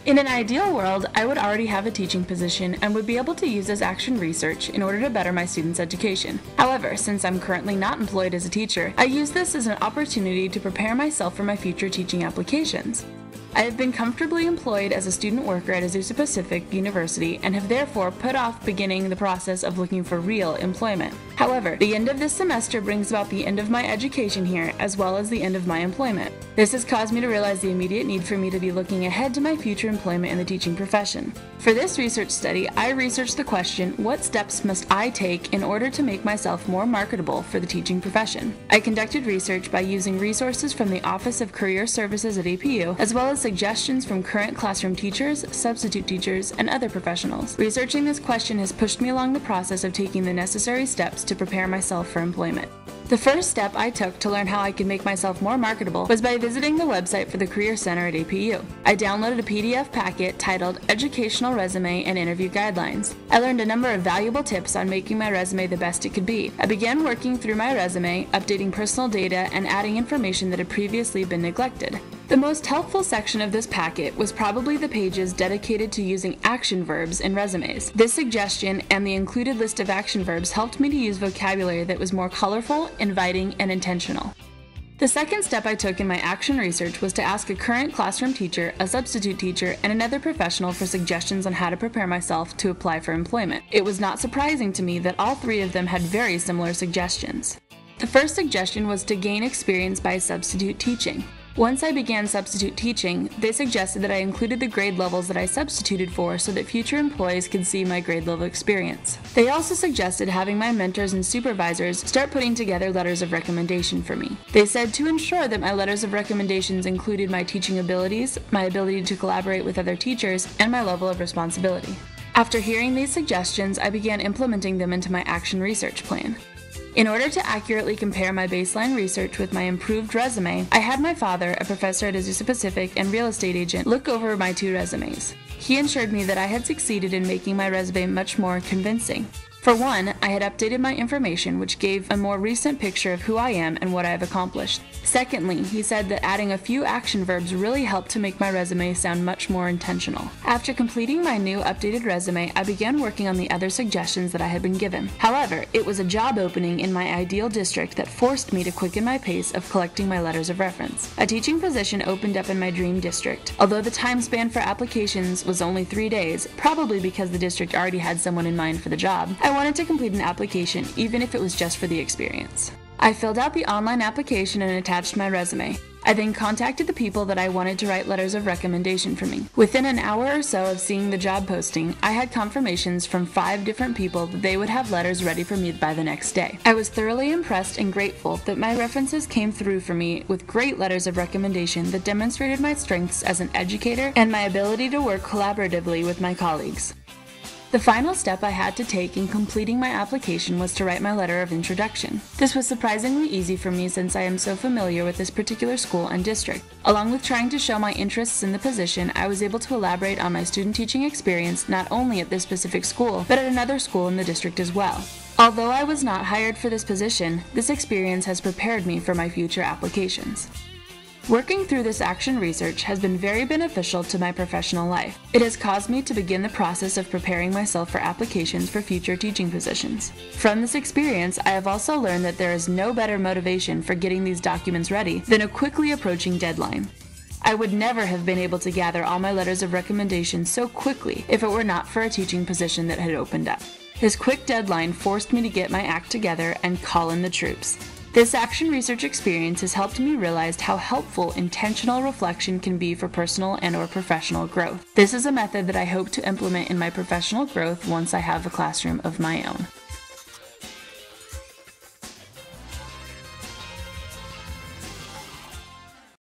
In an ideal world, I would already have a teaching position and would be able to use this action research in order to better my students' education. However, since I'm currently not employed as a teacher, I use this as an opportunity to prepare myself for my future teaching applications. I have been comfortably employed as a student worker at Azusa Pacific University and have therefore put off beginning the process of looking for real employment. However, the end of this semester brings about the end of my education here as well as the end of my employment. This has caused me to realize the immediate need for me to be looking ahead to my future employment in the teaching profession. For this research study, I researched the question, what steps must I take in order to make myself more marketable for the teaching profession? I conducted research by using resources from the Office of Career Services at APU, as well as suggestions from current classroom teachers, substitute teachers, and other professionals. Researching this question has pushed me along the process of taking the necessary steps to prepare myself for employment. The first step I took to learn how I could make myself more marketable was by visiting the website for the Career Center at APU. I downloaded a PDF packet titled Educational Resume and Interview Guidelines. I learned a number of valuable tips on making my resume the best it could be. I began working through my resume, updating personal data, and adding information that had previously been neglected. The most helpful section of this packet was probably the pages dedicated to using action verbs in resumes. This suggestion and the included list of action verbs helped me to use vocabulary that was more colorful, inviting, and intentional. The second step I took in my action research was to ask a current classroom teacher, a substitute teacher, and another professional for suggestions on how to prepare myself to apply for employment. It was not surprising to me that all three of them had very similar suggestions. The first suggestion was to gain experience by substitute teaching. Once I began substitute teaching, they suggested that I included the grade levels that I substituted for so that future employees could see my grade level experience. They also suggested having my mentors and supervisors start putting together letters of recommendation for me. They said to ensure that my letters of recommendations included my teaching abilities, my ability to collaborate with other teachers, and my level of responsibility. After hearing these suggestions, I began implementing them into my action research plan. In order to accurately compare my baseline research with my improved resume, I had my father, a professor at Azusa Pacific and real estate agent, look over my two resumes. He assured me that I had succeeded in making my resume much more convincing. For one, I had updated my information, which gave a more recent picture of who I am and what I have accomplished. Secondly, he said that adding a few action verbs really helped to make my resume sound much more intentional. After completing my new updated resume, I began working on the other suggestions that I had been given. However, it was a job opening in my ideal district that forced me to quicken my pace of collecting my letters of reference. A teaching position opened up in my dream district. Although the time span for applications was only 3 days, probably because the district already had someone in mind for the job, I wanted to complete an application even if it was just for the experience. I filled out the online application and attached my resume. I then contacted the people that I wanted to write letters of recommendation for me. Within an hour or so of seeing the job posting, I had confirmations from 5 different people that they would have letters ready for me by the next day. I was thoroughly impressed and grateful that my references came through for me with great letters of recommendation that demonstrated my strengths as an educator and my ability to work collaboratively with my colleagues. The final step I had to take in completing my application was to write my letter of introduction. This was surprisingly easy for me since I am so familiar with this particular school and district. Along with trying to show my interests in the position, I was able to elaborate on my student teaching experience not only at this specific school, but at another school in the district as well. Although I was not hired for this position, this experience has prepared me for my future applications. Working through this action research has been very beneficial to my professional life. It has caused me to begin the process of preparing myself for applications for future teaching positions. From this experience, I have also learned that there is no better motivation for getting these documents ready than a quickly approaching deadline. I would never have been able to gather all my letters of recommendation so quickly if it were not for a teaching position that had opened up. This quick deadline forced me to get my act together and call in the troops. This action research experience has helped me realize how helpful intentional reflection can be for personal and/or professional growth. This is a method that I hope to implement in my professional growth once I have a classroom of my own.